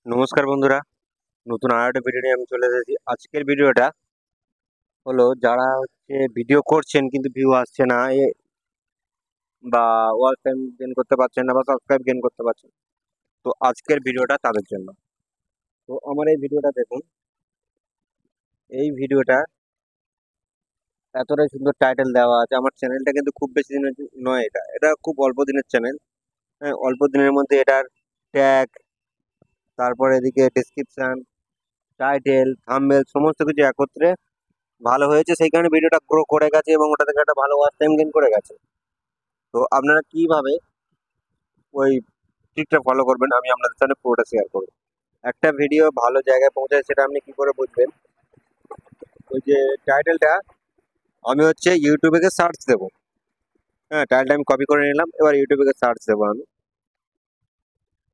নমস্কার বন্ধুরা, নতুন আর একটা ভিডিও নিয়ে আমি চলে এসেছি। আজকের ভিডিওটা হলো যারা হচ্ছে ভিডিও করছেন কিন্তু ভিউ আসছে না বা ওয়াচ টাইম গেইন করতে পারছেন না বা সাবস্ক্রাইব গেইন করতে পারছেন, তো আজকের ভিডিওটা তাদের জন্য। তো আমার এই ভিডিওটা দেখুন। এই ভিডিওটা এতটাই সুন্দর টাইটেল দেওয়া আছে। আমার চ্যানেলটা কিন্তু খুব বেশি দিনের নয়, এটা এটা খুব অল্প দিনের চ্যানেল। হ্যাঁ, অল্প দিনের মধ্যে এটার ট্যাগ, তারপরে এদিকে ডেসক্রিপশন, টাইটেল, থাম্বনেল সমস্ত কিছু একত্রে ভালো হয়েছে, সেই কারণে ভিডিওটা গ্রো করে গেছে এবং ওটা থেকে একটা ভালো ওয়াচ টাইম গেইন করে গেছে। তো আপনারা কিভাবে ওই ট্রিকটা ফলো করবেন আমি আপনাদের সাথে পুরোটা শেয়ার করবো। একটা ভিডিও ভালো জায়গায় পৌঁছায় সেটা আপনি কি করে বুঝবেন? ওই যে টাইটেলটা আমি হচ্ছে ইউটিউবে গিয়ে সার্চ দেবো। হ্যাঁ, টাইটেলটা আমি কপি করে নিলাম, এবার ইউটিউবে গিয়ে সার্চ দেবো। আমি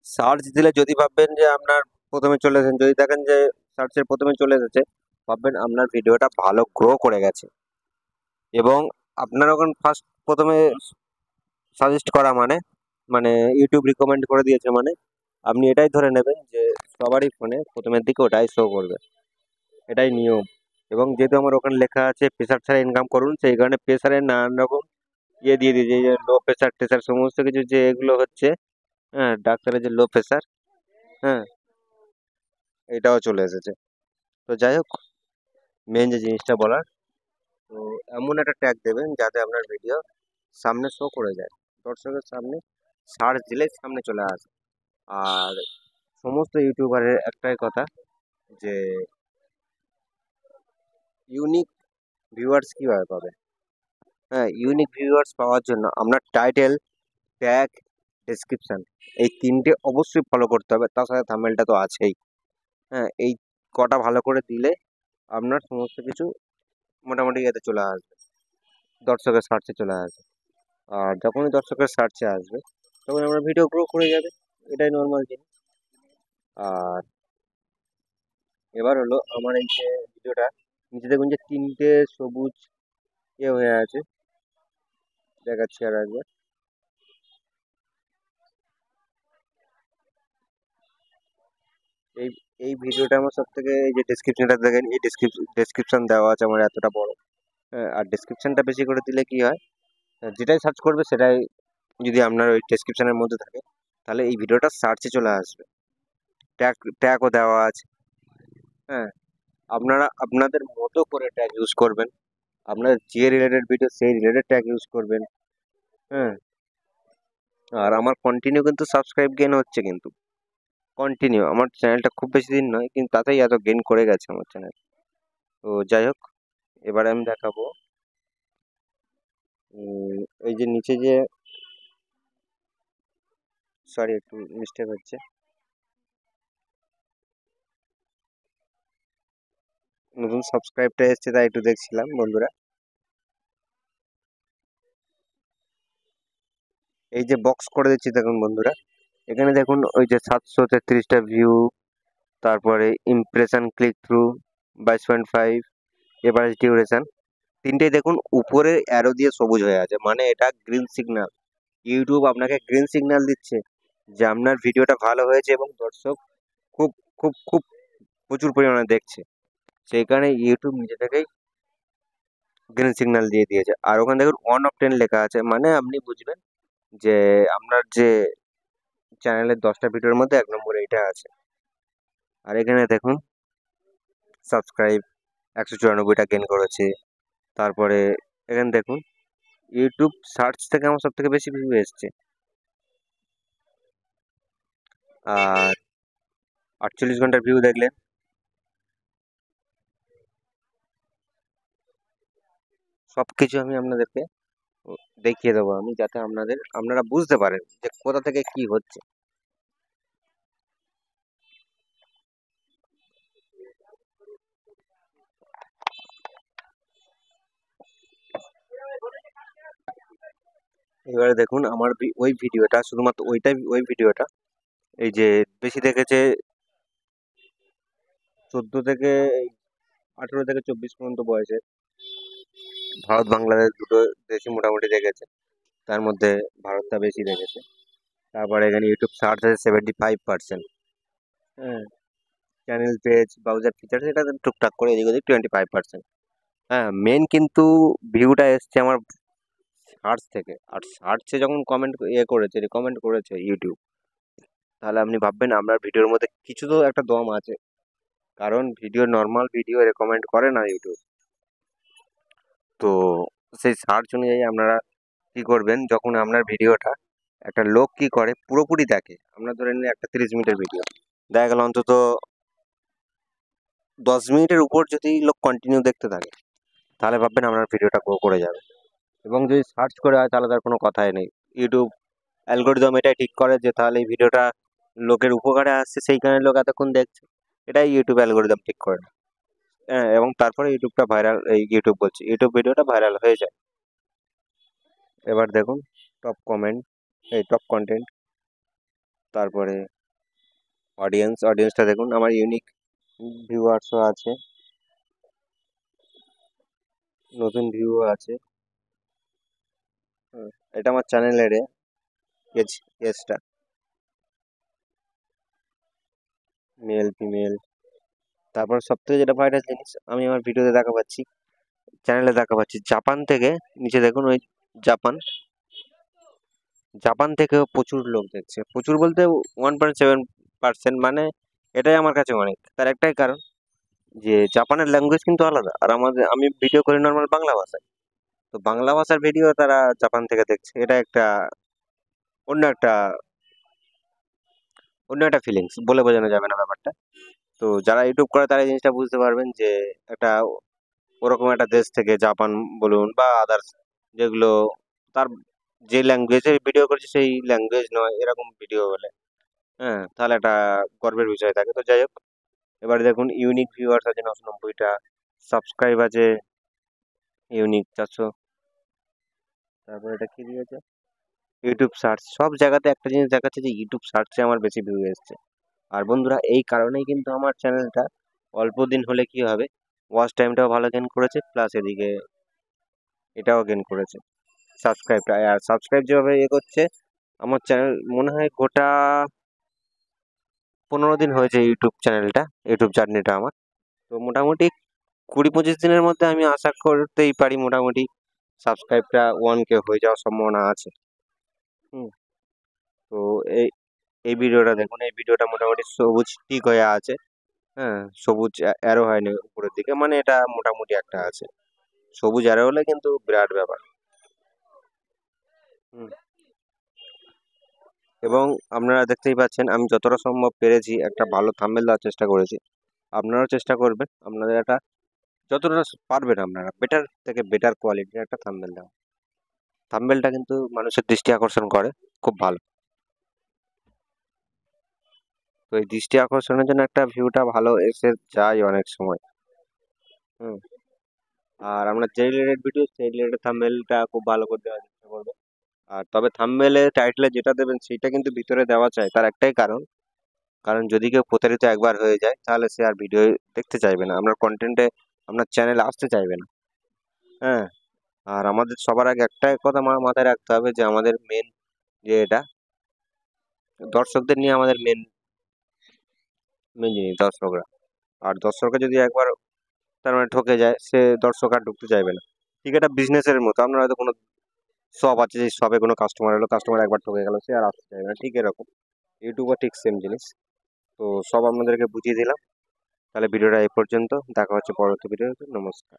সার্চ দিলে যদি ভাববেন যে আপনার প্রথমে চলে এসেছেন, যদি দেখেন যে সার্চের প্রথমে চলে এসেছে, ভাববেন আপনার ভিডিওটা ভালো গ্রো করে গেছে। এবং আপনার ওখানে ফার্স্ট প্রথমে সাজেস্ট করা মানে মানে ইউটিউব রিকমেন্ড করে দিয়েছে মানে আপনি এটাই ধরে নেবেন যে সবারই ফোনে প্রথমের দিকে ওটাই শো করবে, এটাই নিয়ম। এবং যেহেতু আমার ওখানে লেখা আছে প্রেশার ছাড়া ইনকাম করুন, সেই কারণে প্রেশারের নানান রকম দিয়ে দিয়েছে, যে লো প্রেশার টেশার সমস্ত কিছু যে এগুলো হচ্ছে। হ্যাঁ, ডাক্তারের যে লো প্রেশার, হ্যাঁ, এটাও চলে এসেছে। তো যাই হোক, মেন যে জিনিসটা বলার, তো এমন একটা ট্যাগ দেবেন যাতে আপনার ভিডিও সামনে শো করে যায়, দর্শকের সামনে সার্চ দিলে সামনে চলে আসে। আর সমস্ত ইউটিউবারের একটাই কথা যে ইউনিক ভিউয়ার্স কিভাবে পাবে। হ্যাঁ, ইউনিক ভিউয়ার্স পাওয়ার জন্য আপনার টাইটেল, ট্যাগ, ডেসক্রিপশন, এই তিনটে অবশ্যই ফলো করতে হবে। তার সাথে থাম্বনেলটা তো আছেই। হ্যাঁ, এই কটা ভালো করে দিলে আপনার সমস্ত কিছু মোটামুটি এতে চলে আসবে, দর্শকের সার্চে চলে আসবে। আর যখনই দর্শকের সার্চে আসবে তখন আমার ভিডিও গ্রো করে যাবে, এটাই নর্মাল জিনিস। আর এবার হলো আমার এই যে ভিডিওটা নিচে দেখুন যে তিনটে সবুজ হয়ে আছে, দেখাচ্ছি আর একবার। এই এই ভিডিওটা আমার সব থেকে, এই যে ডেসক্রিপশনটা দেখেন, এই ডেসক্রিপশন দেওয়া আছে আমার এতটা বড়। হ্যাঁ, আর ডেসক্রিপশনটা বেশি করে দিলে কি হয়, যেটাই সার্চ করবে সেটাই যদি আপনার ওই ডেসক্রিপশনের মধ্যে থাকে, তাহলে এই ভিডিওটা সার্চে চলে আসবে। ট্যাগ ট্যাগও দেওয়া আছে। হ্যাঁ, আপনারা আপনাদের মতো করে ট্যাগ ইউজ করবেন, আপনার যে রিলেটেড ভিডিও সেই রিলেটেড ট্যাগ ইউজ করবেন। হ্যাঁ, আর আমার কন্টিনিউ কিন্তু সাবস্ক্রাইব গেন হচ্ছে, কিন্তু কন্টিনিউ আমার চ্যানেলটা খুব বেশি দিন নয়, কিন্তু তাতেই এত গেইন করে গেছে আমার চ্যানেল। তো যাই হোক, এবারে আমি দেখাবো এই যে নিচে যে, সরি একটু মিস্টেক হচ্ছে, নতুন সাবস্ক্রাইবটা এসছে তাই একটু দেখছিলাম বন্ধুরা। এই যে বক্স করে দিচ্ছি দেখুন বন্ধুরা, এখানে দেখুন ওই যে 733টা ভিউ, তারপরে impression click through 22.5, average duration, তিনটেই দেখুন উপরে অ্যারো দিয়ে সবুজ হয়ে আছে, মানে এটা গ্রিন সিগন্যাল। ইউটিউব আপনাকে গ্রিন সিগন্যাল দিচ্ছে যে আপনার ভিডিওটা ভালো হয়েছে এবং দর্শক খুব খুব খুব প্রচুর পরিমাণে দেখছে। সেই কারণে ইউটিউব নিজে থেকেই গ্রিন সিগন্যাল দিয়ে দিয়েছে। আর ওখানে দেখুন 1 of 10 লেখা আছে, মানে আপনি বুঝবেন যে আপনার যে চ্যানেলের 10টা ভিডিওর মধ্যে 1 নম্বরে এটা আছে। আর এখানে দেখুন সাবস্ক্রাইব 194টা গেইন করেছে। তারপরে এখানে দেখুন ইউটিউব সার্চ থেকে আমার সব থেকে বেশি ভিউ এসছে। আর 48 ঘন্টার ভিউ দেখলেন। সব কিছু আমি আপনাদেরকে দেখিয়ে দেবো আমি, যাতে আপনারা বুঝতে পারেন যে কোথা থেকে কি হচ্ছে। এবারে দেখুন আমার ওই ভিডিওটা, শুধুমাত্র ওই ভিডিওটা এই যে বেশি দেখেছে 18 থেকে 24 পর্যন্ত বয়সে, ভারত বাংলাদেশ দুটো দেশই মোটামুটি দেখেছে, তার মধ্যে ভারতটা বেশি দেখেছে। তারপরে এখানে ইউটিউব সার্চ আছে 75%। হ্যাঁ, চ্যানেল পেজ ব্রাউজার ফিচার্স এটা তো টুকটাক করে এদিক ওদিক 25%। হ্যাঁ, মেন কিন্তু ভিউটা এসছে আমার সার্চ থেকে, আর সার্চে যখন কমেন্ট করেছে, রেকমেন্ড করেছে ইউটিউব, তাহলে আপনি ভাববেন আপনার ভিডিওর মধ্যে কিছু তো একটা দম আছে। কারণ ভিডিও, নর্মাল ভিডিও রেকমেন্ড করে না ইউটিউব। তো সেই সার্চ অনুযায়ী আপনারা কি করবেন, যখন আপনার ভিডিওটা একটা লোক কি করে পুরোপুরি দেখে, আপনার ধরে নিন একটা 30 মিনিটের ভিডিও দেখা গেল, অন্তত 10 মিনিটের উপর যদি লোক কন্টিনিউ দেখতে থাকে, তাহলে ভাববেন আপনার ভিডিওটা গ্রো করে যাবে। এবং যদি সার্চ করে হয় তাহলে তার কোনো কথাই নেই। ইউটিউব অ্যালগোরিদম এটাই ঠিক করে যে তাহলে এই ভিডিওটা লোকের উপকারে আসছে, সেই কারণে লোক এতক্ষণ দেখছে। এটাই ইউটিউব অ্যালগোরিদম ঠিক করে। হ্যাঁ, এবং তারপরে ইউটিউবটা ভাইরাল, এই ইউটিউব বলছি, ইউটিউব ভিডিওটা ভাইরাল হয়ে যায়। এবার দেখুন টপ কমেন্ট, এই টপ কন্টেন্ট, তারপরে অডিয়েন্সটা দেখুন, আমার ইউনিক ভিউয়ার্সও আছে, নতুন ভিউও আছে। হুম, এটা আমার চ্যানেলের এজ, এজটা মেল ফিমেল। তারপর সব থেকে যেটা ভাইরাল জিনিস আমি আমার ভিডিওতে দেখা পাচ্ছি, চ্যানেলে দেখা পাচ্ছি, জাপান থেকে, নিচে দেখুন ওই জাপান, জাপান থেকেও প্রচুর লোক দেখছে, প্রচুর বলতে 1.7%, মানে এটাই আমার কাছে অনেক। তার একটাই কারণ যে জাপানের ল্যাঙ্গুয়েজ কিন্তু আলাদা, আর আমাদের, আমি ভিডিও করি নর্মাল বাংলা ভাষায়, তো বাংলা ভাষার ভিডিও তারা জাপান থেকে দেখছে। এটা একটা অন্য একটা অন্য একটা ফিলিংস, বলে বোঝানো যাবে না ব্যাপারটা। তো যারা ইউটিউব করে তারা এই জিনিসটা বুঝতে পারবেন যে একটা ওরকম একটা দেশ থেকে, জাপান বলুন বা আদার্স, যেগুলো তার যে ল্যাঙ্গুয়েজে ভিডিও করছে সেই ল্যাঙ্গুয়েজ নয়, এরকম ভিডিও বলে, হ্যাঁ, তাহলে একটা গর্বের বিষয় থাকে। তো যাই হোক, এবারে দেখুন ইউনিক ভিউয়ার্স আছে 990টা, সাবস্ক্রাইব আছে ইউনিক 400। তারপর এটা কি দিয়েছে, ইউটিউব সার্চ, সব জায়গাতে একটা জিনিস দেখাচ্ছে যে ইউটিউব সার্চে আমার বেশি ভিউ এসছে। আর বন্ধুরা, এই কারণেই কিন্তু আমার চ্যানেলটা অল্প দিন হলে কি হবে, ওয়াচ টাইমটাও ভালো গেন করেছে, প্লাস এদিকে এটাও গেন করেছে, সাবস্ক্রাইবটা। আর সাবস্ক্রাইব যেভাবে করছে, আমার চ্যানেল মনে হয় গোটা 15 দিন হয়েছে ইউটিউব চ্যানেলটা, ইউটিউব জার্নিটা আমার। তো মোটামুটি 20-25 দিনের মধ্যে আমি আশা করতেই পারি মোটামুটি সাবস্ক্রাইবটা 1K হয়ে যাওয়ার সম্ভাবনা আছে। হুম। তো এই এই ভিডিওটা দেখুন, এই ভিডিওটা মোটামুটি সবুজ টিক হয়ে আছে। হ্যাঁ, সবুজ অ্যারো হয়নি উপরের দিকে, মানে এটা মোটামুটি একটা আছে। সবুজ অ্যারো হলে কিন্তু বিরাট ব্যাপার। হুম। এবং আপনারা দেখতেই পাচ্ছেন আমি যতটা সম্ভব পেরেছি একটা ভালো থাম্বনেল দেওয়ার চেষ্টা করেছি। আপনারাও চেষ্টা করবেন, আপনাদের একটা যতটা পারবেন আপনারা বেটার থেকে বেটার কোয়ালিটির একটা থাম্বনেল দেওয়া। থাম্বনেলটা কিন্তু মানুষের দৃষ্টি আকর্ষণ করে, খুব ভালো। তো এই দৃষ্টি আকর্ষণের জন্য একটা ভিউটা ভালো এসে যায় অনেক সময়। হুম। আর আমরা যে রিলেটেড ভিডিও, সেই রিলেটেড থাম্বনেলটা খুব ভালো করে দেওয়ার চেষ্টা করবো। আর তবে থাম্বনেলে টাইটেলে যেটা দেবেন সেটা কিন্তু ভিতরে দেওয়া চাই, তার একটাই কারণ, কারণ যদি কেউ প্রতারিত একবার হয়ে যায় তাহলে সে আর ভিডিও দেখতে চাইবে না, আপনার কন্টেন্টে, আপনার চ্যানেলে আসতে চাইবে না। হ্যাঁ। আর আমাদের সবার আগে একটাই কথা মাথায় রাখতে হবে যে আমাদের মেন, যে এটা দর্শকদের নিয়ে আমাদের মেন মেন জিনিস দর্শকরা। আর দর্শকরা যদি একবার তার মানে ঠকে যায়, সে দর্শক আর ঢুকতে চাইবে না। ঠিক, এটা বিজনেসের মতো, আপনার হয়তো কোনো শপ আছে, যে শপে কোনো কাস্টমার এলো, কাস্টমার একবার ঠকে গেল, সে আর আসতে চাইবে না, ঠিক এরকম ইউটিউবে ঠিক সেম জিনিস। তো সব আপনাদেরকে বুঝিয়ে দিলাম। তাহলে ভিডিওটা এই পর্যন্ত, দেখা হচ্ছে পরবর্তী ভিডিওতে, নমস্কার।